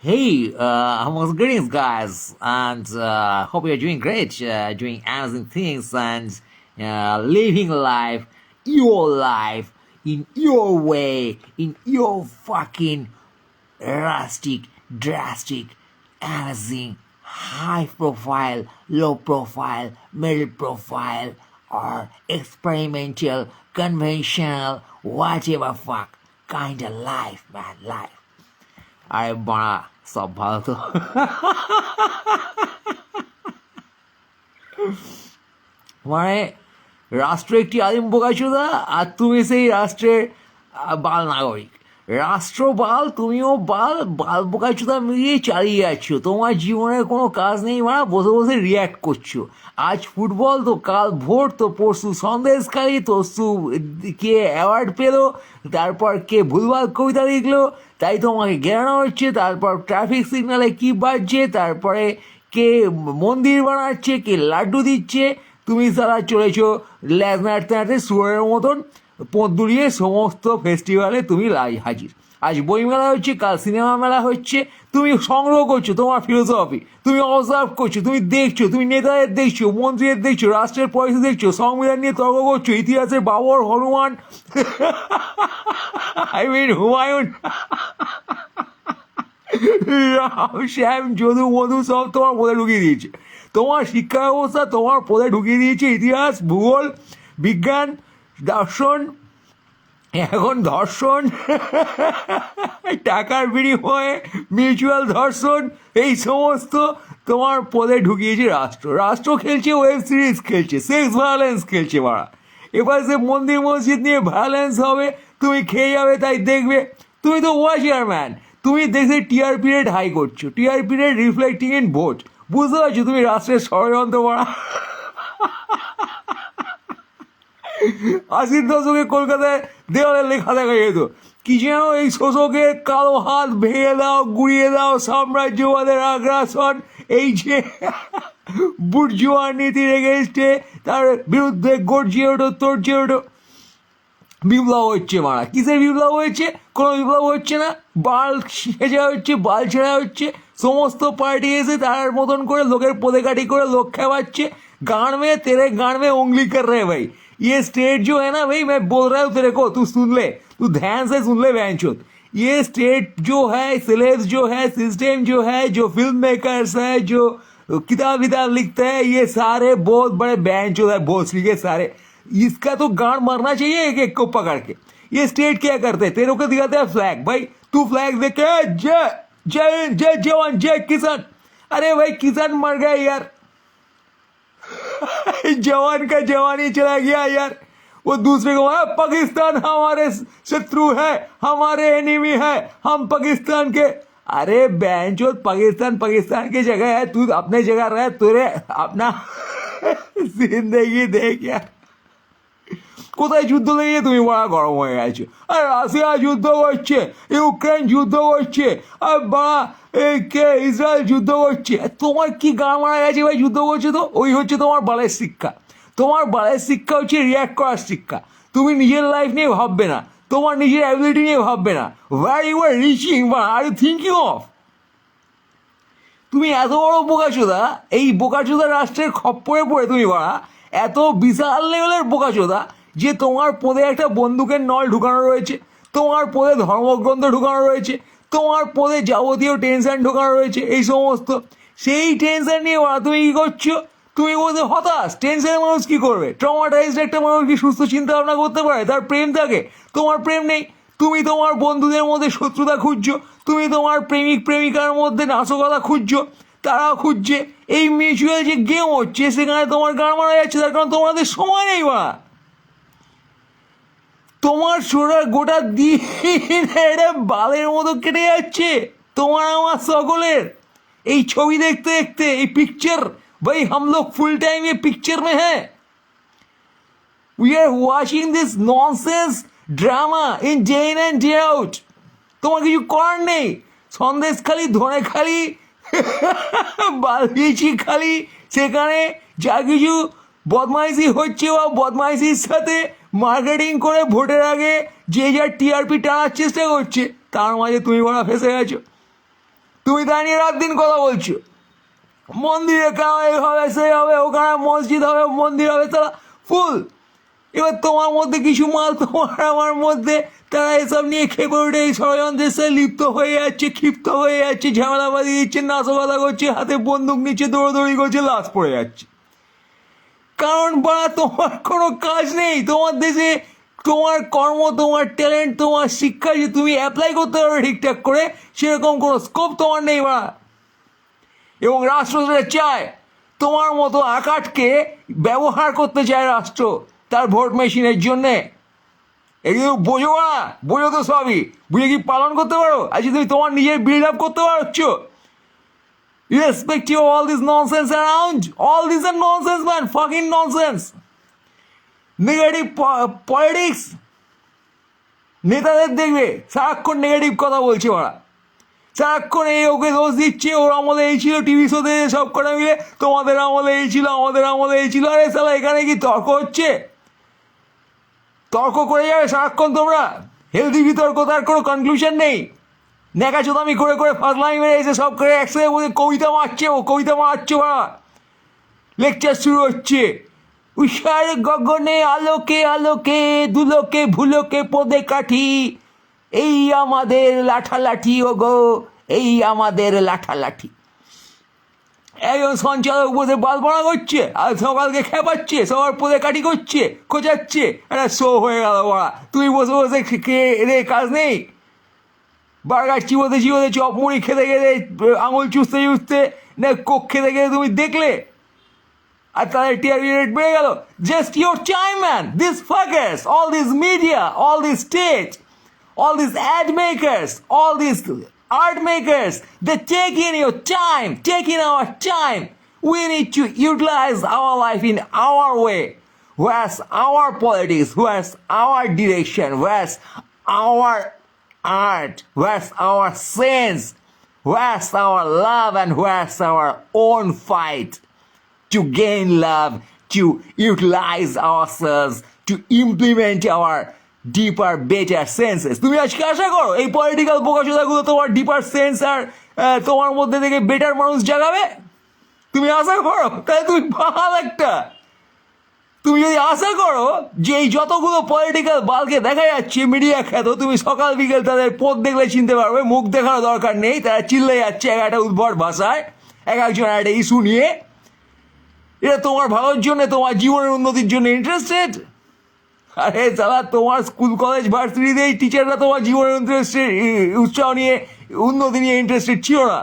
Hey, almost greetings, guys, and hope you're doing great, doing amazing things, and living life, your life, in your way, in your fucking rustic, drastic, amazing, high profile, low profile, middle profile, or experimental, conventional, whatever fuck kind of life, man, life. আরে বাড়া সব ভালো তো মানে রাষ্ট্র একটি আদিম বোকাচোদা আর তুমি সেই রাষ্ট্রের বাল নাগরিক। রাষ্ট্র বাল, তুমিও বাল, বাল বোকাচোদা মিলিয়ে চালিয়ে যাচ্ছ। তোমার জীবনের কোনো কাজ নেই, মানে বসে বসে রিয়্যাক্ট করছো। আজ ফুটবল তো কাল ভোট, তো পরশু সন্দেশকারী, তরশু কে অ্যাওয়ার্ড পেলো, তারপর কে ভুলভাল কবিতা লিখলো তাই তোমাকে ঘেরানো হচ্ছে, তারপর ট্রাফিক সিগনালে কি বাজছে, তারপরে কে মন্দির বানাচ্ছে, কে লাড্ডু দিচ্ছে, তুমি সারা চলেছো ল্যাজ নাড়তে নাড়তে শুয়ারের মতন পোঁত দুলিয়ে সমস্ত ফেস্টিভ্যালে তুমি হাজির। আজ বইমেলা হচ্ছে, কাল সিনেমা মেলা হচ্ছে, তুমি সংগ্রহ করছো তোমার ফিলোসফি, তুমি অবজার্ভ করছো, তুমি দেখছো, তুমি নেতাদের দেখছো, মন্ত্রীদের দেখছো, রাষ্ট্রের পয়সা দেখছো, সংবিধান নিয়ে তর্ক করছো, ইতিহাসের বাবর, হনুমান, আই মিন হুমায়ুন, শ্যাম, যদু, মধু সব তোমার পদে ঢুকিয়ে দিয়েছে। তোমার শিক্ষা ব্যবস্থা তোমার পদে ঢুকিয়ে দিয়েছে ইতিহাস, ভূগোল, বিজ্ঞান, দর্শন, এখন ধর্ষণ, টাকার বিনিময়ে মিউচুয়াল ধর্ষণ, এই সমস্ত তোমার পদে ঢুকিয়েছে রাষ্ট্র। রাষ্ট্র খেলছে ওয়েব সিরিজ, খেলছে সেক্স ভায়োলেন্স, খেলছে মারা। এবার সে মন্দির মসজিদ নিয়ে ভায়োলেন্স হবে, তুমি খেয়ে যাবে তাই দেখবে। তুমি তো ওয়াচিয়ার ম্যান, তুমি দেখে টিআরপি রেট হাই করছো, TRP rate reflecting in vote. বুঝতে পারছো তুমি রাষ্ট্রের ষড়যন্ত্র মারা। 80-র দশকে কলকাতায় দেওয়ালে লেখা দেখা যেত কি যেন, এই শোষকের কালো হাত ভেঙে দাও, গুড়িয়ে দাও সাম্রাজ্যবাদের আগ্রাসন, এই যে বুর্জুয়া নীতির এগেইনস্টে তার বিরুদ্ধে গর্জিয়ে ওঠো, তর্জিয়ে ওঠো। বিপ্লব হচ্ছে মারা, কিসের বিপ্লব হয়েছে? কোনো বিপ্লব হচ্ছে না, বাল সেজা হচ্ছে, বাল ছেঁড়া হচ্ছে, সমস্ত পার্টি এসে তার মতন করে লোকের পদেকাটি করে লোক খাওয়াচ্ছে। गाड़ में तेरे गाड़ में उंगली कर रहे भाई। ये स्टेट जो है ना भाई, मैं बोल रहा हूँ तेरे को, तू सुन ले, तू ध्यान से सुन ले बहनचोद। ये स्टेट जो है, सिलेबस जो है, सिस्टम जो है, जो फिल्म मेकर्स है, जो किताब विताब लिखते हैं, ये सारे बहुत बड़े बहनचोद है, भोसड़ी के सारे। इसका तो गाड़ मरना चाहिए एक एक को पकड़ के। ये स्टेट क्या करते हैं, तेरे को दिखाते हैं फ्लैग, भाई तू फ्लैग देख के जय जय जय जवान जय किसान। अरे भाई किसान मर गए यार, जवान का जवान ही चला गया यार। वो दूसरे को पाकिस्तान हमारे शत्रु है, हमारे एनिमी है, हम पाकिस्तान के। अरे बेंचोद, पाकिस्तान पाकिस्तान की जगह है, तू अपने जगह रह, तुरे अपना जिंदगी देख यार। কোথায় যুদ্ধ লেগে তুমি বড় গরম হয়ে গেছো? আর রাশিয়া যুদ্ধ করছে, ইউক্রেন যুদ্ধ করছে, আর বাড়া কে ইসরায়েল যুদ্ধ করছে, তোমার কি গা মারা গেছে ভাই যুদ্ধ করছে? তো ওই হচ্ছে তোমার বালের শিক্ষা। তোমার বালের শিক্ষা হচ্ছে রিয়াক্ট করার শিক্ষা। তুমি নিজের লাইফ নিয়ে ভাববে না, তোমার নিজের অ্যাবিলিটি নিয়ে ভাববে না। হোয়ার ইউ আর রিচিং বা আর ইউ থিঙ্কিং অফ? তুমি এত বড় বোকাচোদা, এই বোকাচোদা রাষ্ট্রের খপ্পরে পড়ে তুমি বাড়া এত বিশাল লেভেলের বোকাচোদা যে তোমার পদে একটা বন্দুকের নল ঢুকানো রয়েছে, তোমার পদে ধর্মগ্রন্থ ঢুকানো রয়েছে, তোমার পদে যাবতীয় টেনশন ঢুকানো রয়েছে, এই সমস্ত। সেই টেনশন নিয়ে তুমি কী করছো? তুমি বলতে হতাশ। টেনশনের মানুষ কী করবে? ট্রমাটাইজড একটা মানুষ কি সুস্থ চিন্তা ভাবনা করতে পারে? তার প্রেম থাকে, তোমার প্রেম নেই। তুমি তোমার বন্ধুদের মধ্যে শত্রুতা খুঁজছো, তুমি তোমার প্রেমিক প্রেমিকার মধ্যে নাশকতা খুঁজছো, তারাও খুঁজছে। এই মিউচুয়াল যে গেম হচ্ছে সেখানে তোমার গান মারা যাচ্ছে, তার কারণ তোমাদের সময় নেই বা তোমার শরীর গোটা দিন এটা বালের মতো কেটে যাচ্ছে তোমার আমার সকলের। এই ছবি দেখতে দেখতে, এই পিকচার, ভাই हम लोग फुल टाइम ये पिक्चर में है। We are watching this nonsense drama in day in and day out। তোমার কিছু করার নেই। সন্দেশ খালি, ধনে খালি, বালবিচি খালি, সেখানে যা কিছু বদমাইশি হচ্ছে বা বদমাইশির সাথে মার্কেটিং করে ভোটের আগে যে যা টিআরপি টানার চেষ্টা করছে, তার মাঝে তুমি বড় ফেসে গেছো। তুমি তাই নিয়ে রাত দিন কথা বলছো, মন্দিরে কেন এই হবে সেই হবে, ওখানে মসজিদ হবে মন্দির হবে, তারা ফুল। এবার তোমার মধ্যে কিছু মাল তোমার আমার মধ্যে, তারা এসব নিয়ে খেপে উঠে এই ষড়যন্ত্রের সাথে লিপ্ত হয়ে যাচ্ছে, ক্ষিপ্ত হয়ে যাচ্ছে, ঝামেলাবাদি দিচ্ছে, নাশকতা করছে, হাতে বন্দুক নিচ্ছে, দৌড়দৌড়ি করছে, লাশ পড়ে যাচ্ছে। কারণ বাড়া তোমার কোনো কাজ নেই তোমার দেশে, তোমার কর্ম, তোমার ট্যালেন্ট, তোমার শিক্ষা যে তুমি অ্যাপ্লাই করতে পারবে ঠিকঠাক করে, সেরকম কোনো স্কোপ তোমার নেই বাড়া। এবং রাষ্ট্র যেটা চায়, তোমার মতো আকাটকে ব্যবহার করতে চায় রাষ্ট্র তার ভোট মেশিনের জন্যে। এগুলো বোঝো না, বোঝো তো সবই, বুঝে কি পালন করতে পারো? আজকে তুমি তোমার নিজের বিল্ড আপ করতে পারছো? Irrespective of all this nonsense around, all this are nonsense, man, fucking nonsense. Negative politics. নেতাদের দেখবে সারাক্ষণ নেগেটিভ কথা বলছে ওরা, সারাক্ষণ এই ওকে দোষ দিচ্ছে, ওর আমলে এই ছিল, টিভি শোতে সব করে মিলে তোমাদের আমলে এই ছিল, আমাদের আমলে এই ছিল। আরে সালা এখানে কি তর্ক হচ্ছে? তর্ক করে যাবে সারাক্ষণ তোমরা, হেলদি বিতর্ক, তার কোনো কনক্লুশন নেই। নেকাচোদামি করে করে ফাজলামি মেরে এসে সব করে একসাথে বলে কবিতা মারছে, ও কবিতা মারছে ওরা, লেকচার শুরু হচ্ছে। উষার গগনে আলোকে আলোকে দুলোকে ভুলোকে পদে কাঠি, এই আমাদের লাঠালাঠি ও গো, এই আমাদের লাঠালাঠি। একজন সঞ্চালক বসে বালপনা করছে আর সকালকে খেপাচ্ছে, সবার পদে কাঠি করছে, খোঁচাচ্ছে, একটা শো হয়ে গেল ওরা। তুই বসে বসে রে কাজ নেই, বার্গার চিবোতে চিবোতে, চপ মুড়ি খেতে খেতে, আঙুল চুষতে চুষতে, না কোক খেতে খেতে তুমি দেখলে, আর তাদের টিআরপি রেট বেড়ে গেল। Just your time man, this fuckers, all this media, all this state, all these ad makers, all these art makers, they take in your time, take in our time. We need to utilize our life in our way. Where's our politics? Where's our direction? Where's our art? Where's our sense? Where's our love? And where's our own fight to gain love, to utilize ourselves, to implement our deeper better senses? তুমি আজকে আশা করো এই political বোকাচোদাগুলো তোমার ডিপার sense আর তোমার মধ্যে থেকে better মানুষ জাগাবে? তুমি আশা করো? তাহলে তুমি বাল একটা। তুমি যদি আশা করো যে এই যতগুলো পলিটিক্যাল বালকে দেখা যাচ্ছে মিডিয়া খ্যাত, তুমি সকাল বিকেল তাদের পথ দেখলে চিনতে পারবে, মুখ দেখার দরকার নেই, তারা চিল্লে যাচ্ছে এক একটা উদ্ভট ভাষায়, এক একজন একটা ইস্যু নিয়ে। এটা তোমার ভালোর জন্য, তোমার জীবনের উন্নতির জন্য ইন্টারেস্টেড? আরে দাদা, তোমার স্কুল কলেজ ভার্সিটিতে এই টিচাররা তোমার জীবনের উৎসাহ নিয়ে, উন্নতি নিয়ে ইন্টারেস্টেড ছিল না।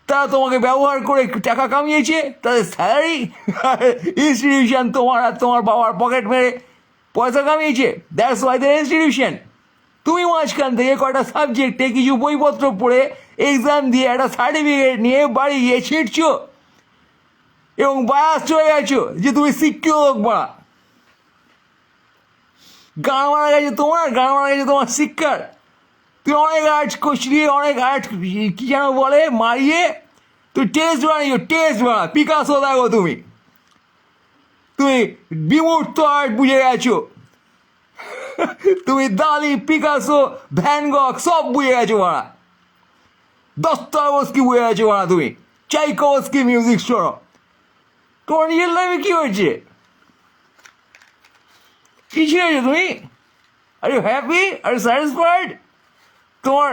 তারা তোমাকে ব্যবহার করে টাকা কামিয়েছে, তাদের স্যালারি ইনস্টিটিউশন তোমার আর তোমার বাবার পকেট মেরে পয়সা কামিয়েছে। That's why the institution. তুমি মাঝখান থেকে কয়টা সাবজেক্টে কিছু বইপত্র পড়ে এক্সাম দিয়ে একটা সার্টিফিকেট নিয়ে বাড়ি গিয়ে ছিটছো এবং বায়াস হয়ে গেছো যে তুমি শিক্ষিত লোক। বা গান মারা গেছে তোমার, গান মারা গেছে তোমার শিক্ষার। তুমি অনেক আর্ট কষিয়ে, অনেক আর্ট কি যেন বলে মারিয়ে তুই টেস্ট বানিয়েছো, টেস্ট বানা। পিকাসো দেখো তুমি, তুমি বিমূর্ত আর্ট বুঝে গেছো। তুমি দালি, পিকাসো, ভ্যান গগ সব বুঝে গেছো বাড়া। দস্তয়েভস্কি বুঝে গেছো বাড়া তুমি। চাইকোভস্কি মিউজিক শোনো। তোমার নিজের লাইফে কি হয়েছে? কি ছিলেছো তুমি? Are you happy? Are you satisfied? তোমার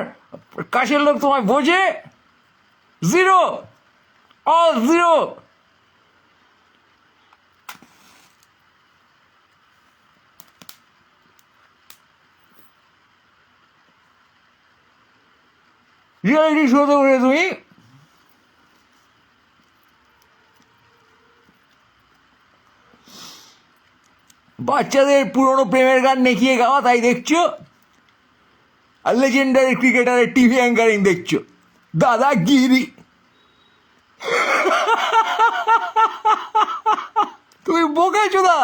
কাছের লোক তোমায় বোঝে? Zero, all zero. রিয়ালিটি শোতে উঠে তুমি বাচ্চাদের পুরনো প্রেমের গান নেকিয়ে গাওয়া তাই দেখছো, আর লেজেন্ডারি ক্রিকেটারের টিভি অ্যাঙ্কারিং দেখছো। দাদাগিরি। তুমি বোকাছো দা,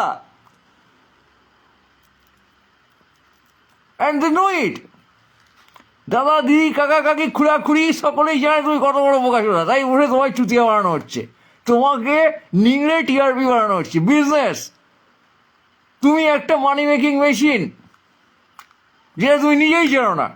অ্যান্ড দে নো ইট। দাদা দিদি কাকা কাকি খুড়া খুড়ি সকলেই জানে তুমি কত বড় বোকাছো দা। তাই উঠে তোমায় চুতিয়া বানানো হচ্ছে, তোমাকে নিংড়ে টিআরপি বানানো হচ্ছে। বিজনেস, তুমি একটা মানি মেকিং মেশিন, যেটা তুমি নিজেই জানো না।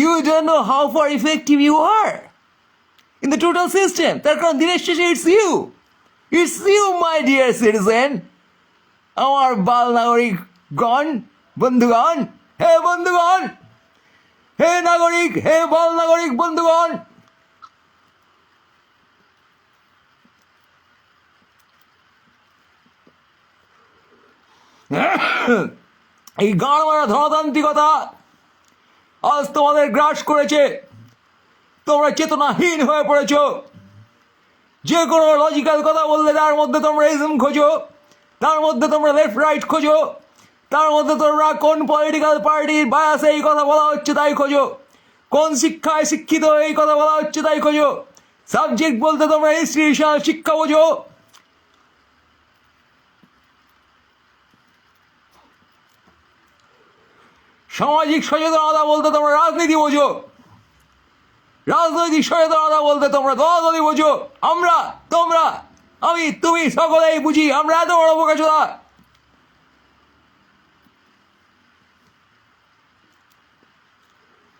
You don't know how far effective you are in the total system. তার কারণ দিনের শেষে it's you my dear citizen, আমার বাল নাগরিকগণ, বন্ধুগণ, হে বন্ধুগণ, হে নাগরিক, হে বাল নাগরিক বন্ধুগণ, এই গান মারা ধনতান্ত্রিকতা আজ তোমাদের গ্রাস করেছে। তোমরা চেতনাহীন হয়ে পড়েছ। যে কোনো লজিক্যাল কথা বললে তার মধ্যে তোমরা ইজম খোঁজো, তার মধ্যে তোমরা লেফট রাইট খোঁজো, তার মধ্যে তোমরা কোন পলিটিক্যাল পার্টির বায়াসে এই কথা বলা হচ্ছে তাই খোঁজো, কোন শিক্ষায় শিক্ষিত এই কথা বলা হচ্ছে তাই খোঁজো। সাবজেক্ট বলতে তোমরা ইনস্টিটিউশনাল শিক্ষা বোঝো। সামাজিক সচেতনতা বলতে তোমরা রাজনীতি বোঝো। রাজনৈতিক সচেতনতা বলতে তোমরা দলাদলি বোঝো। আমরা, তোমরা, আমি, তুমি সকলেই বুঝি আমরা এত বড় বোকাচোদা।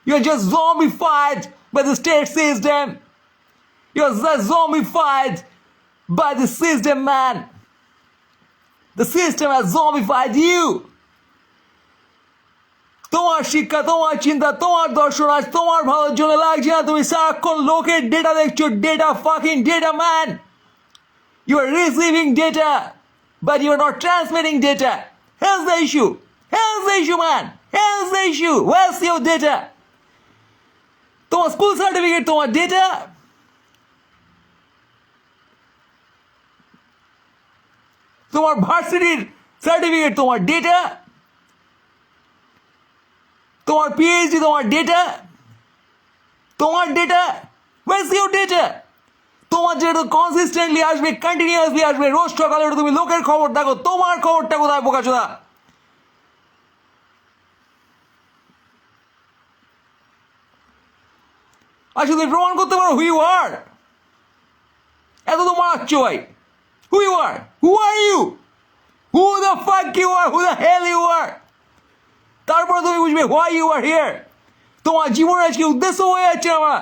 You're just zombified by the state system. You're just zombified by the system, man. The system has zombified you. তোমার শিক্ষা, তোমার চিন্তা, তোমার দর্শন আজ তোমার ভালোর জন্য লাগছে না। তুমি সারাক্ষণ লোকের ডেটা দেখছো। Data, fucking data, man. You are receiving data, but you are not transmitting data. Here's the issue. Here's the issue, man. Here's the issue. Where's your data? তোমার স্কুল সার্টিফিকেট তোমার ডেটা। তোমার ভার্সিটির certificate তোমার data. তোমার PhD তোমার data. তোমার data, where's your data? তোমার যেটা কনসিস্টেন্টলি আসবে, কন্টিনিউয়াসলি আসবে, রোজ সকালে তুমি লোকের খবর দেখো, তোমার খবরটা কোথায় বোকাচোদা? আচ্ছা তুমি প্রমাণ করতে পারো who you are? এত তো মারাচ্ছ ভাই। Who you are? Who are you? Who the fuck you are? Who the hell you are? তারপরে তুমি বুঝবে why you are here. তোমার জীবনের আজকে উদ্দেশ্য হয়ে যাচ্ছে না।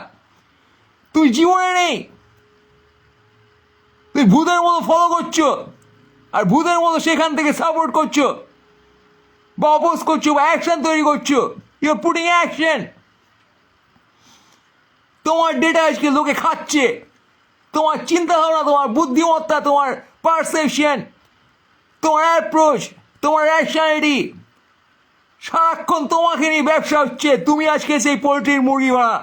তুমি জীবনে নেই। তুমি ভূতের মতো ফলো করছো, আর ভূতের মতো সেখান থেকে সাপোর্ট করছো বা অপোজ করছো বা অ্যাকশন তৈরি করছো। You are putting action. তোমার ডেটা আজকে লোকে খাচ্ছে। তোমার চিন্তাধারা, তোমার বুদ্ধিমত্তা, তোমার পারসেপশন, তোমার অ্যাপ্রোচ, তোমার র্যাশনালিটি, সারাক্ষণ তোমাকে নিয়ে ব্যবসা হচ্ছে। তুমি আজকে সেই পোল্ট্রির মুরগি ভাড়া।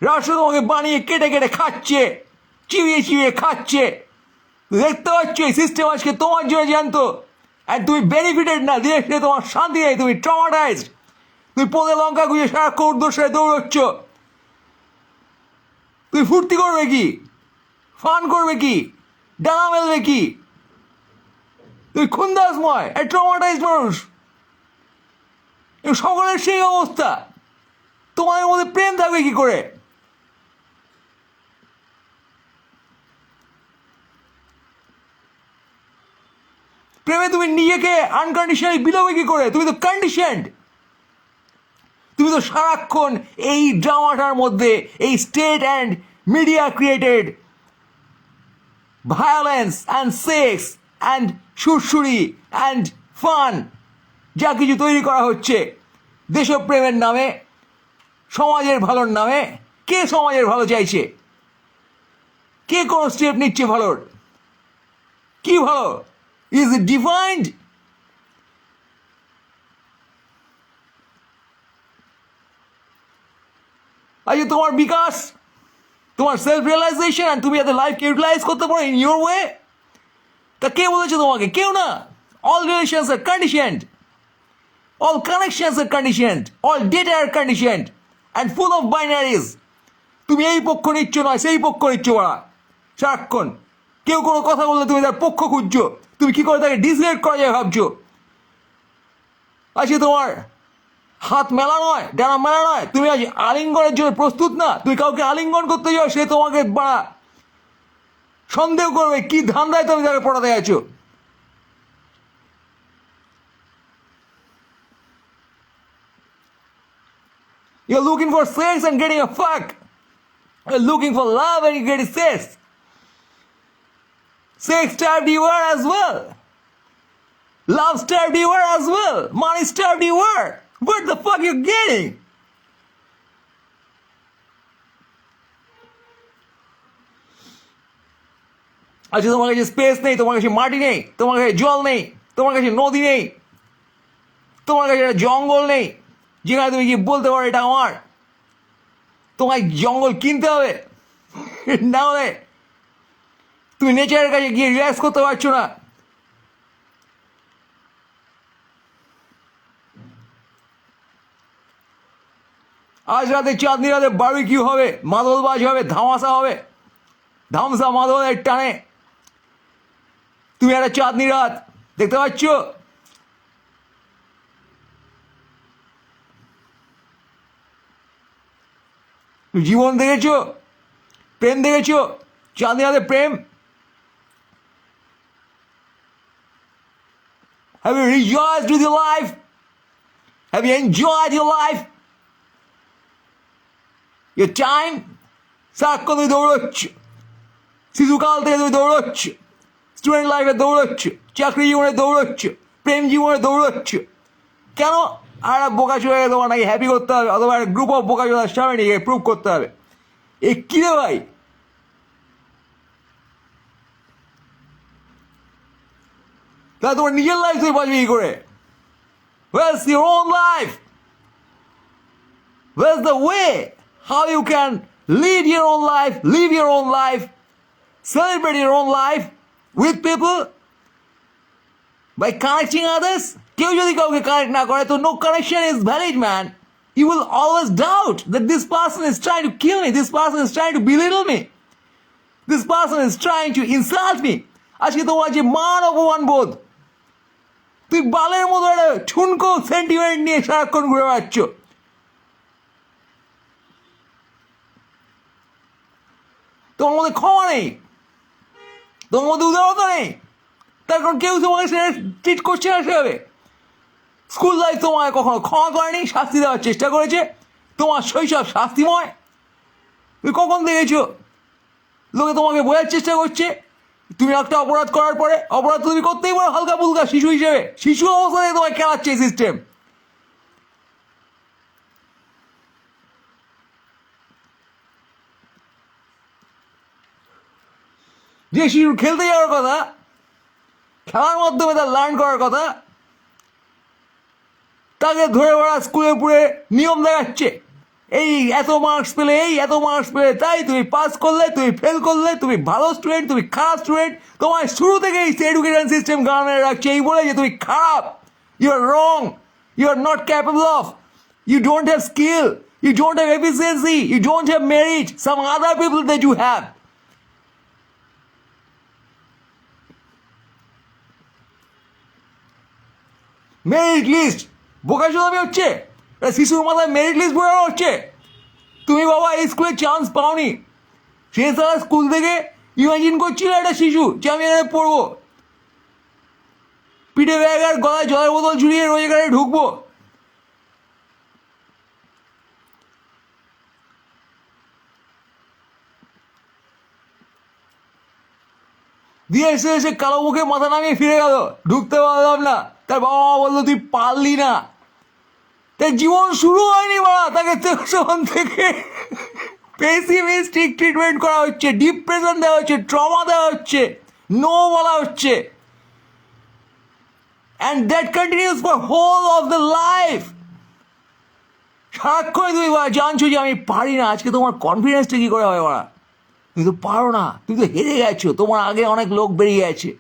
রাষ্ট্র তোমাকে বানিয়ে কেটে কেটে খাচ্ছে, চিবিয়ে চিবিয়ে খাচ্ছে। দেখতে পাচ্ছ এই সিস্টেম আজকে তোমার জন্য জানতো। আর তুমি বেনিফিটেড না। ধীরে ধীরে তোমার শান্তি নেই। তুমি ট্রমাটাইজড। তুমি পদে লঙ্কা গুঁজে সারাক্ষণ উদ্দেশ্যে দৌড়চ্ছ। তুমি ফুর্তি করবে কি? ফান করবে কি? ডানা মেলবে কি? তুমি খুন্দাসময়, ট্রমাটাইজড মানুষ। সকলের সেই অবস্থা। তোমাদের মধ্যে প্রেম থাকবে কি করে? প্রেমে তুমি নিজেকে আনকন্ডিশনালি বিলোবে কি করে? তুমি তো কন্ডিশনড। তুমি তো সারাক্ষণ এই ড্রামাটার মধ্যে, এই state and media created violence and sex and সুরসুরি অ্যান্ড ফান যা কিছু তৈরি করা হচ্ছে দেশপ্রেমের নামে, সমাজের ভালোর নামে। কে সমাজের ভালো চাইছে? কে কোন স্টেপ নিচ্ছে ভালোর? কি ভালো? Is it defined? আচ্ছা তোমার বিকাশ, তোমার সেলফ রিয়েলাইজেশন, আর তুমি যাতে লাইফকে ইউটিলাইজ করতে পারো ইন ইউর ওয়ে, তা কে বলেছে তোমাকে? কেউ না। All relations are conditioned, all connections are conditioned, all data are conditioned and full of binaries. তুমি এই পক্ষ নিচ্ছ নয় সেই পক্ষ নিচ্ছ ওরা সারাক্ষণ। কেউ কোনো কথা বললে তুমি তার পক্ষ খুঁজছো। তুমি কি করে তাকে ডিসলেট করা যায় ভাবছো। আজকে তোমার হাত মেলা নয়, ডানা মেলা নয়, তুমি আজ আলিঙ্গনের জন্য প্রস্তুত না। তুমি কাউকে আলিঙ্গন করতে যাও, সে তোমাকে বাড়া সন্দেহ করবে, কি ধান্দায় তুমি তাকে পড়াতে গেছো। You're looking for sex and getting a fuck. You're looking for love and you're getting sex. Sex starved you are as well. Love starved you are as well. Money starved you are. What the fuck you getting? আচ্ছা, তোমার কাছে space নেই, তোমার কাছে মাটি নেই, তোমার কাছে জল নেই, তোমার কাছে নদী নেই, তোমার কাছে একটা জঙ্গল নেই যেখানে তুমি কি বলতে পারো এটা আমার। তোমায় জঙ্গল কিনতে হবে, না হলে তুমি নেচারের কাছে গিয়ে রিল্যাক্স করতে পারছো না। আজ রাতে চাঁদনি রাতে বারবিকিউ হবে, মাদলবাজ হবে, ধামাসা হবে, ধামসা মাদলের টানে। তুমি একটা চাঁদনি রাত দেখতে পাচ্ছ? জীবন দেখেছো? প্রেম দেখেছো? চাঁদনি রাতে প্রেম? Have you rejoiced with your life? Have you enjoyed your life? Your time? সারাক্ষণ তুমি দৌড়চ্ছ, শিশুকাল থেকে তুমি দৌড়চ্ছ, স্টুডেন্ট লাইফে দৌড়চ্ছ, চাকরি জীবনে দৌড়চ্ছ, প্রেম জীবনে দৌড়চ্ছ। কেন? আর একটা বোকা চলে তোমার নাকি হ্যাপি করতে হবে, অথবা একটা গ্রুপ অফ বোকা চলার সামনে নিয়ে প্রুভ করতে হবে। এ কী রে ভাই? তাহলে তোমার নিজের লাইফ তুমি বাঁচবি কী করে? Where's your own life? Where's the way how you can lead your own life, live your own life, celebrate your own life with people by connecting others? কেউ যদি কাউকে কানেক্ট না করে, তো no connection is valid, man. You will always doubt that this person is trying to kill me, this person is trying to belittle me, this person is trying to insult me. আজকে তোমার যে মান অপমান বোধ, তুই বালের মতো একটা ঠুনকো সেন্টিমেন্ট নিয়ে সারাক্ষণ ঘুরে বেড়াচ্ছ। তোমার মধ্যে ক্ষমা নেই, তোমার মধ্যে উদারতা নেই, তার কারণ কেউ তোমাকে সেটা ট্রিট করছে না সেভাবে। স্কুল লাইফ তোমায় কখনো ক্ষমা করেনি, শাস্তি দেওয়ার চেষ্টা করেছে। তোমার শৈশব শাস্তিময়। তুমি কখন দেখেছো লোকে তোমাকে বোঝার চেষ্টা করছে? তুমি একটা অপরাধ করার পরে, অপরাধ তুমি করতেই পারো হালকা ফুলকা শিশু হিসেবে, শিশু অবস্থায় তোমায় খেলাচ্ছে এই সিস্টেম। যে শিশুর খেলতে যাওয়ার কথা, খেলার মাধ্যমে তার লার্ন করার কথা, তাকে ধরে ওরা স্কুলে পুরে নিয়ম দেখাচ্ছে। এই এত মার্কস পেলে, এই এত মার্কস পেলে, তাই তুমি পাস করলে, তুমি ফেল করলে, তুমি ভালো স্টুডেন্ট, তুমি খারাপ স্টুডেন্ট। তোমার শুরু থেকেই এডুকেশন সিস্টেম গার্মেন্ট রাখছে এই বলে যে তুমি খারাপ, you are wrong, you are not capable of, you don't have skill, you don't have efficiency, you don't have merit, some other people that you have. Merit list বোকাচোদামি হচ্ছে, শিশুর মাথায় মেরিট লিস্ট বোঝানো হচ্ছে। তুমি বাবা এই স্কুলে চান্স পাওনি, সে সারা স্কুল থেকে ইমাজিন করছিল একটা শিশু যে আমি এখানে পড়বো, পিঠে ব্যাগ আর গলায় জলের বোতল ঝুলিয়ে রোজ এখানে ঢুকবো। দিয়ে এসে এসে কালো মুখে মাথা নামিয়ে ফিরে গেল, ঢুকতে পারলাম না। তার বাবা মা বললো তুই পারলি না। তার জীবন শুরু হয়নি বাবা, তাকে তখন থেকে পেসিমিস্টিক ট্রিটমেন্ট করা হচ্ছে, ডিপ্রেশন দেওয়া হচ্ছে, ট্রমা দেওয়া হচ্ছে, নো বলা হচ্ছে। And that continues for whole of the life. সারাক্ষণ তুমি জানছো যে আমি পারি না। আজকে তোমার কনফিডেন্সটা কী করে হয় ওরা? তুমি তো পারো না, তুমি তো হেরে গেছো। তোমার আগে অনেক লোক বেরিয়ে গেছে,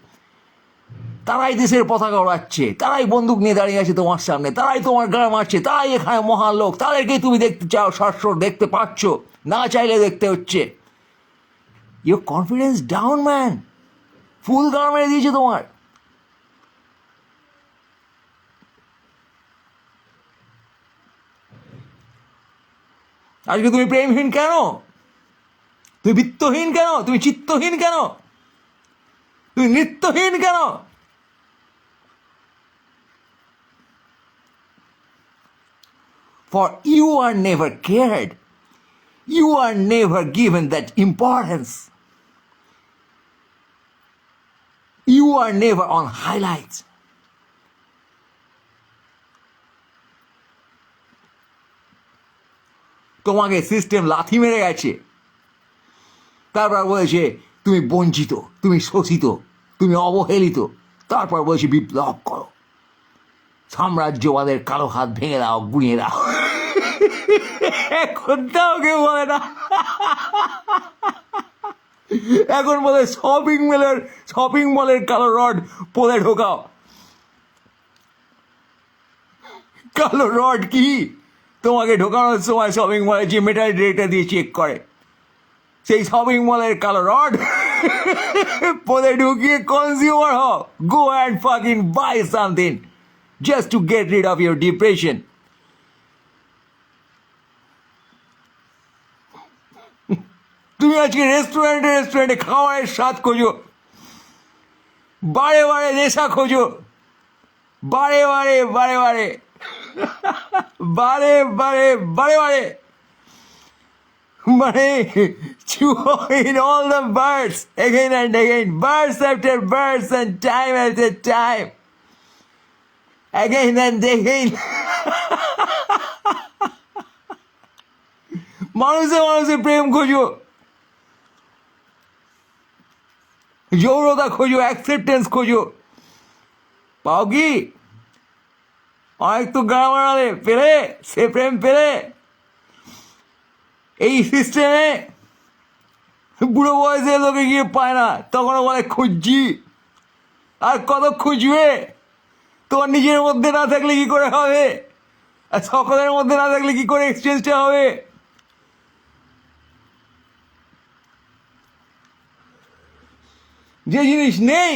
তারাই দেশের পতাকা ওড়াচ্ছে, তারাই বন্দুক নিয়ে দাঁড়িয়ে আছে তোমার সামনে, তারাই তোমার গায়ে মারছে, তারাই এখানে মহান লোক। তাদেরকেই তুমি দেখতে চাও, শাশ্বত দেখতে পাচ্ছ, না চাইলে দেখতে হচ্ছে। ইউর কনফিডেন্স ডাউন ম্যান, ফুল গাড় মেরে দিয়েছে তোমার। আজকে তুমি প্রেমহীন কেন? তুমি বিত্তহীন কেন? তুমি চিত্তহীন কেন? তুমি নৃত্যহীন কেন? For you are never cared. You are never given that importance. You are never on highlights. তোমাকে সিস্টেম লাথি মেরে গেছে, তারপর বলেছে তুমি বঞ্চিত, তুমি শোষিত, তুমি অবহেলিত, তারপর বলেছে বিপ্লব করো, সাম্রাজ্যবাদের কালো হাত ভেঙে দাও, গুঁড়িয়ে দাও। এখন তাও কেউ বলে না, এখন বলে শপিং মলের কালো রড পোলে ঢোকাও। কালো রড কি? তোমাকে ঢোকানোর সময় শপিং মলে যে মেটাল ডিটেক্টর দিয়ে চেক করে, সেই শপিং মলের কালো রড পোলে ঢুকিয়ে কনজিউমার হও। Go and fucking buy something just to get rid of your depression. তুমি আজকে রেস্টুরেন্টে খাওয়ারের স্বাদ খোঁজো, বারে বারে নেশা খোঁজো, বারে বারে বারে বারে বারে বারে বারে বারে মানে in all the birds again and again, birds after birds and time after time, again and again. মানুষে প্রেম খোঁজো, যৌনতা খোঁজো, অ্যাকসেপ্টেন্স খোঁজো, পাও কি? অনেক তো গাড়া মারালে পেলে, সে প্রেম পেলে। এই সিস্টেমে বুড়ো বয়সের লোকে গিয়ে পায় না, তখন বলে খুঁজছি। আর কত খুঁজবে? তোমার নিজের মধ্যে না থাকলে কি করে হবে? আর সকলের মধ্যে না থাকলে কি করে এক্সচেঞ্জটা হবে? যে জিনিস নেই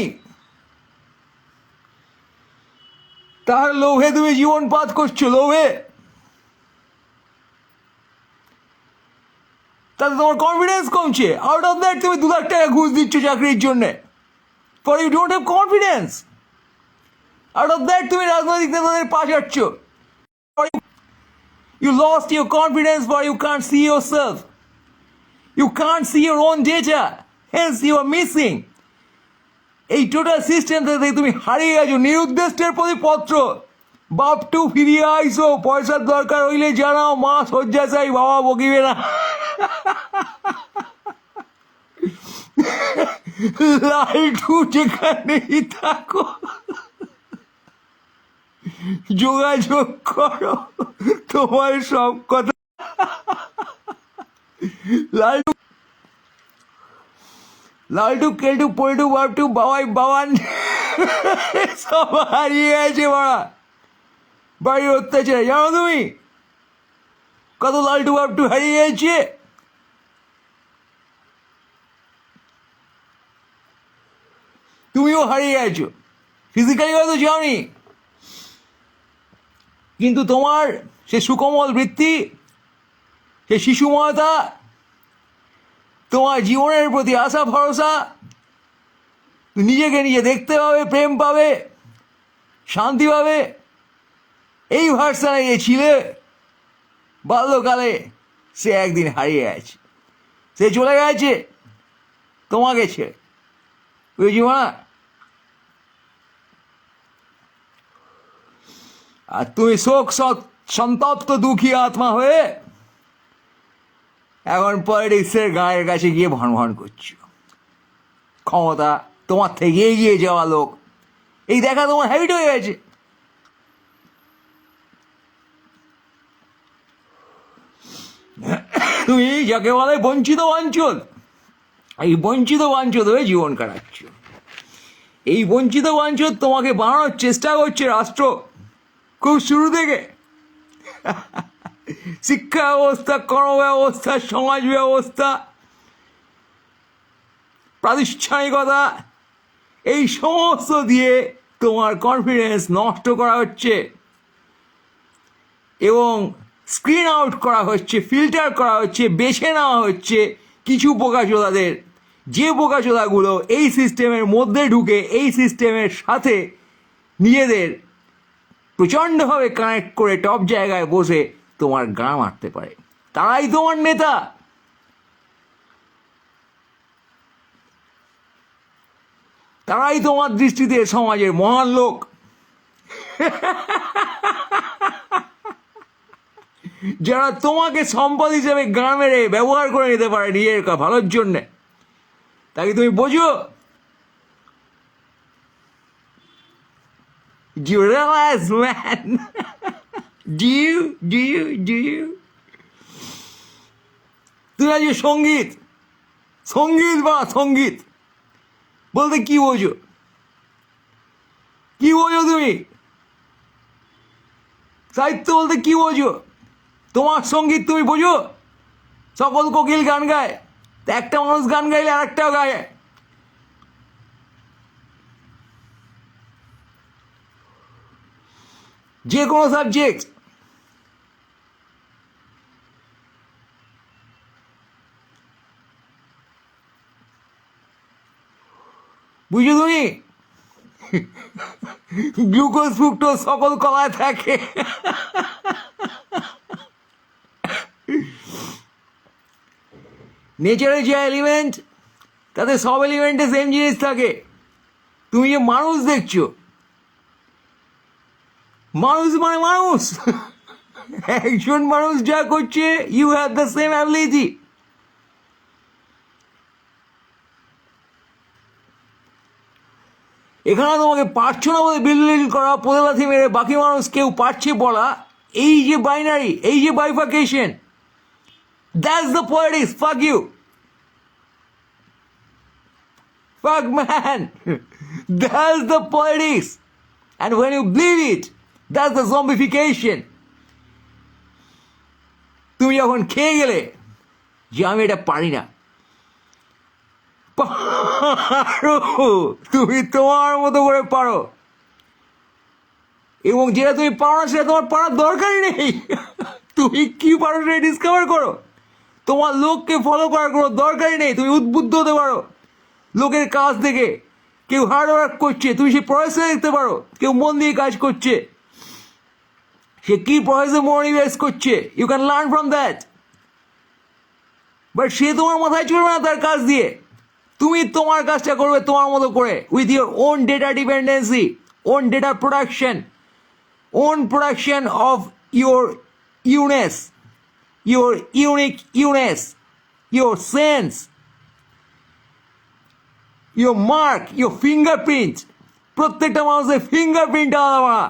তার লোভে তুমি জীবন পাত করছো, লোভে। তাতে তোমার কনফিডেন্স কমছে। আউট অফ দ্যাট তুমি 2 লাখ টাকা ঘুষ দিচ্ছ চাকরির জন্যে, for you don't have confidence. Out of that তুমি রাজনৈতিক নেতাদের পা চাটছ। You lost your confidence, for you can't see yourself. You can't see your own data. Hence you are missing. এই টোটাল সিস্টেম থেকে তুমি হারিয়ে গেছো। নিরুদ্দেষ্টের প্রতিপত্র, বাপটু ফিরিয়ে আইসো, পয়সার দরকার হইলে জানাও, মা শয্যা চাই, বাবা বকিবে না। লালটু যেখানেই থাকো যোগাযোগ করো, তোমার সব কথা। লালটু কেলটু পল্টু বাপটু বাবাই বাবান সব হারিয়ে গেছে বাড়া বাড়ির অত্যাচারে। জানো তুমি কত লালটু বাপটু হারিয়ে গেছে? তুমিও হারিয়ে গেছো, ফিজিক্যালি হয়তো যাওনি, কিন্তু তোমার সে সুকোমল বৃত্তি, সে শিশুময়তা, তোমার জীবনের প্রতি আশা ভরসা, নিজেকে নিজে দেখতে পাবে, প্রেম পাবে, শান্তি পাবে, এই ভার্সানে যে ছিলে বাল্যকালে, সে একদিন হারিয়ে গেছে, সে চলে গেছে তোমাকে ছেড়ে। বুঝেছি মা? আর তুমি শোক সন্তপ্ত দুঃখী আত্মা হয়ে এখন পলিটিক্সের গায়ের কাছে গিয়ে ভন ভন করছো। ক্ষমতা, তোমার থেকে এগিয়ে যাওয়া লোক, এই দেখা তোমার হ্যাবিট হয়ে গেছে। তুমি যাকে বলে বঞ্চিত বাঞ্চল, এই বঞ্চিত বাঞ্চল হয়ে জীবন কাটাচ্ছ। এই বঞ্চিত বাঞ্চল তোমাকে বানানোর চেষ্টা করছে রাষ্ট্র খুব শুরু থেকে। শিক্ষা ব্যবস্থা, কর্মব্যবস্থা, সমাজ ব্যবস্থা, প্রাতিষ্ঠানিকতা, এই সমস্ত দিয়ে তোমার কনফিডেন্স নষ্ট করা হচ্ছে এবং স্ক্রিন আউট করা হচ্ছে, ফিল্টার করা হচ্ছে, বেছে নেওয়া হচ্ছে কিছু বোকাচোদাদের, যে বোকাচোদাগুলো এই সিস্টেমের মধ্যে ঢুকে এই সিস্টেমের সাথে নিজেদের প্রচণ্ডভাবে কানেক্ট করে টপ জায়গায় বসে তোমার গা মারতে পারে। তারাই তোমার নেতা। তারাই তোমার দৃষ্টিতে সমাজের মহান লোক। যারা তোমাকে সম্পদ হিসেবে গা মেরে ব্যবহার করে নিতে পারে নিজের ভালোর জন্যে, তাকে তুমি বোঝো? Do you realize, man? Do you? তুমি আজকে সঙ্গীত বলতে কি বোঝো? তুমি সাহিত্য বলতে কি বোঝো? তোমার সঙ্গীত তুমি বোঝো? সকল কোকিল গান গায়, একটা মানুষ গান গাইলে আর একটাও গায়। যে কোনো সাবজেক্ট, বুঝো তুমি? গ্লুকোজ ফ্রুক্টোজ সকল কলায় থাকে। নেচারের যে এলিমেন্ট, তাতে সব এলিমেন্টে সেম জিনিস থাকে। তুমি যে মানুষ দেখছো, মানুষ মানে মানুষ। একজন মানুষ যা করছে, you have the same ability. এখানে তোমাকে পারছো না বলে বিল করা, পোদলাথি মেরে বাকি মানুষ কেউ পারছে বলা, এই যে বাইনারি, এই যে bifurcation, that's the politics. Fuck you, fuck man, that's the politics. And when you believe it, that's the zombification. তুমি যখন খেয়ে গেলে যে আমি এটা পারি না, তুমি তোমার মতো করে পারো, এবং যেটা তুমি পারো না সেটা তোমার পারার দরকারই নেই। তুমি কি পারো সেটা ডিসকভার করো। তোমার লোককে ফলো করার কোনো দরকারই নেই। তুমি উদ্বুদ্ধ হতে পারো লোকের কাজ থেকে। কেউ হার্ডওয়ার্ক করছে, তুমি সেই প্রসেসে দেখতে পারো। কেউ মন দিয়ে কাজ করছে, সে কি প্রসেসে মনোনিবেশ করছে, you can learn from that. But সে তোমার মাথায় চলবে না তার কাজ দিয়ে। তুমি তোমার কাজটা করবে তোমার মতো করে, with your own data dependency, own data production, own production of your youness, your unique youness, your sense, your mark, your fingerprint. প্রত্যেকটা মানুষের ফিঙ্গারপ্রিন্ট আলাদা।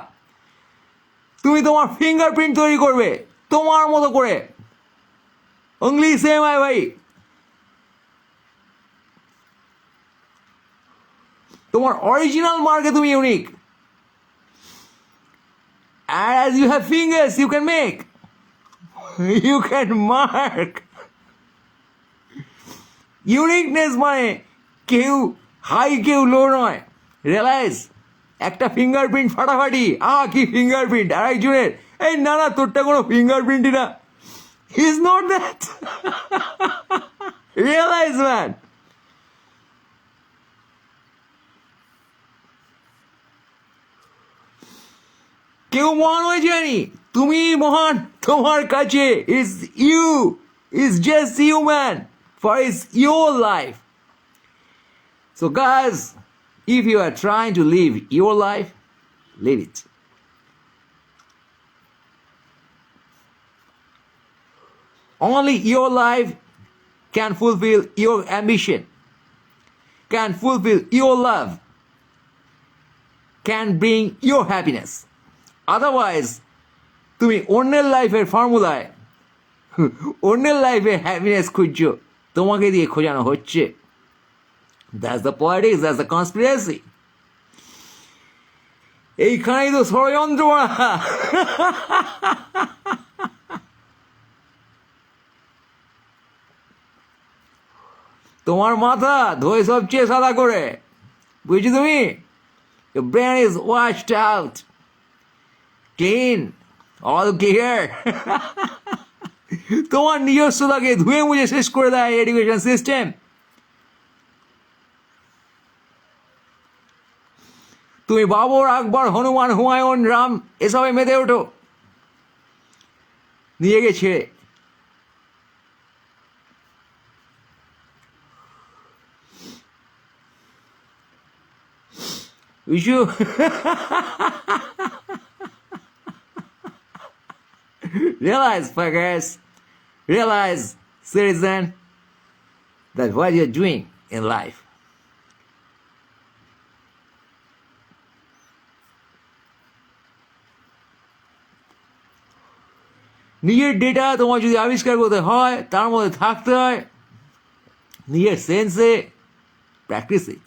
তুমি তোমার ফিঙ্গারপ্রিন্ট তৈরি করবে তোমার মতো করে। অনলি সেম আই ভাই। তোমার অরিজিনাল মার্কে তুমি unique. And as you have fingers, you can make. You can mark. Uniqueness মানে কেউ হাই কেউ লো নয়। রিয়েলাইজ, একটা ফিঙ্গারপ্রিন্ট ফাটাফাটি, কি ফিঙ্গারপ্রিন্ট, আর একজনের এই না তোরটা কোনো ফিঙ্গারপ্রিন্টই না। He is not that. Realise man. কেউ মহান হয়ে যায়নি, তুমি মহান তোমার কাছে। Is you, is just you man, for is your life. So guys, if you are trying to live your life, live it. Only your life can fulfill your ambition, can fulfill your love, can bring your happiness. Otherwise, তুমি অন্যের লাইফের ফর্মুলায় অন্যের লাইফের happiness খুঁজছো, তোমাকে দিয়ে খোঁজানো হচ্ছে। That's the politics, that's the conspiracy. এইখানেই তো ষড়যন্ত্র। তোমার মাথা ধোয় সবচেয়ে সাদা করে, বুঝছো তুমি? Your brain is washed out, clean, all clear. তোমার নিজস্বতাকে ধুয়ে মুছে শেষ করে দেয় এডুকেশন সিস্টেম। তুমি বাবর, আকবর, হনুমান, হুমায়ুন, রাম এসবে মেতে ওঠো নিজেকে ছেড়ে। Issue realize, fuckers, realize, citizen, that what you're doing in life. নিজের ডেটা তোমার যদি আবিষ্কার করতে হয়, তার মধ্যে থাকতে হয় নিজের সেন্সে practice it.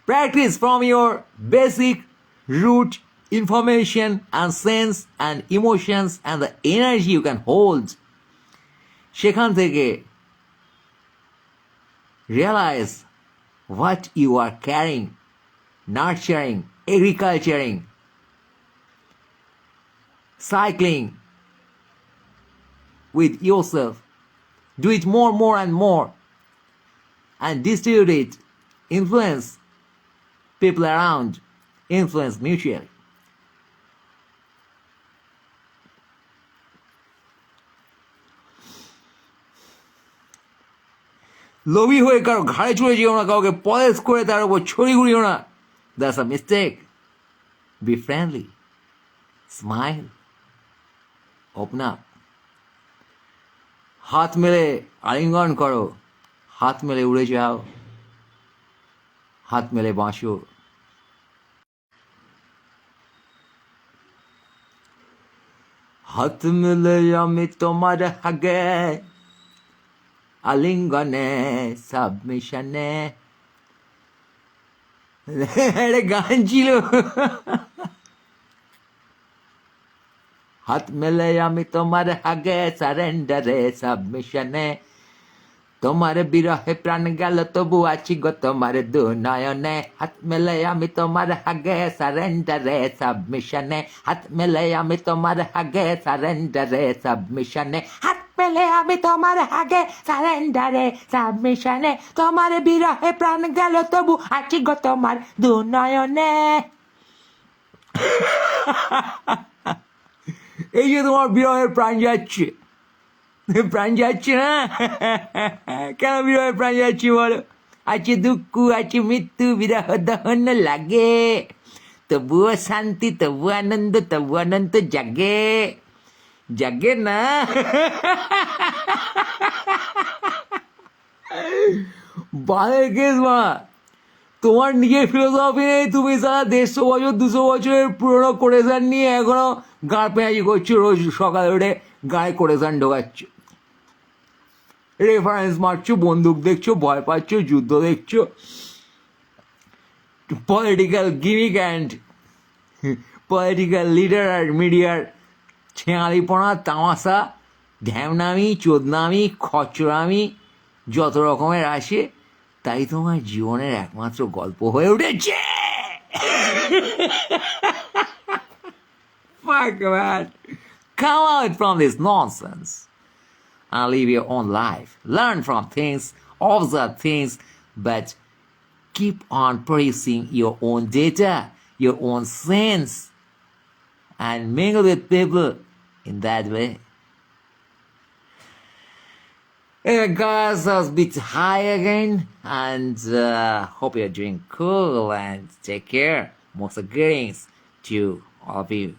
Practice from your basic root information and sense and emotions and the energy you can hold. সেখান থেকে realize what you are carrying, nurturing, agriculturing, cycling with yourself. Do it more and more and distribute it. Influence people around, influence mutually. লোভী হয়ে কারো ঘাড়ে চড়ে যেও না, কাউকে পলেস করে তার উপর ছড়ি ঘুরিও না। That's a mistake. B friendly, smile, open up. হাত মেলে আলিঙ্গন করো, হাত মেলে উড়ে যাও, হাত মেলে বাঁচো। হাত মেলে আমি তোমার আগে, আলিঙ্গনে সাবমিশনে। একটা গান ছিল, হাত মেলে আমি তোমার আগে, সারেন্ডারে সাবমিশনে। তোমার বিরহে প্রাণ গেল তবু আছি গো তোমার দু নয়নে। হাত মেলে আমি তোমার আগে, সারেন্ডারে সাবমিশনে। হাত মেলে আমি তোমার আগে, সারেন্ডারে সাবমিশনে। হাত মেলে আমি তোমার আগে, সারেন্ডারে সাবমিশনে। তোমার বিরহে প্রাণ গেল তবু আছি গো তোমার দু নয়নে। এই যে তোমার বিরহে প্রাণ যাচ্ছে, প্রাণ যাচ্ছে না? কেন বিরহে প্রাণ যাচ্ছে বলো? আছে দুঃখ, আছে মৃত্যু, বিরহ দহন লাগে, তবুও শান্তি, তবু আনন্দ জাগে, জাগে না? বালের কেস মা, তোমার নিজের ফিলোসফি নেই। তুমি সারা 150 বছর 200 বছরের পুরোনো কোটেশন নিয়ে এখনো গাঁ পেঁয়াজি করছো, রোজ সকালে উঠে গায়ে কোটেশন ঢোকাচ্ছ, রেফারেন্স মারছো, বন্দুক দেখছো, ভয় পাচ্ছ, যুদ্ধ দেখছো, political gimmick and political leader আর মিডিয়ার ছেঁয়ালিপনা, তামাশা, ঢ্যামনামি, চোদনামি, খচরামি যত রকমের আসে, তাই তোমার জীবনের একমাত্র গল্প হয়ে উঠেছে। Fuck man, come out from this nonsense and live your own life. Learn from things, observe things, but keep on producing your own data, your own sense, and mingle with people in that way. Anyway, guys, I was a bit high again, and hope you're doing cool, and take care. Most greetings to all of you.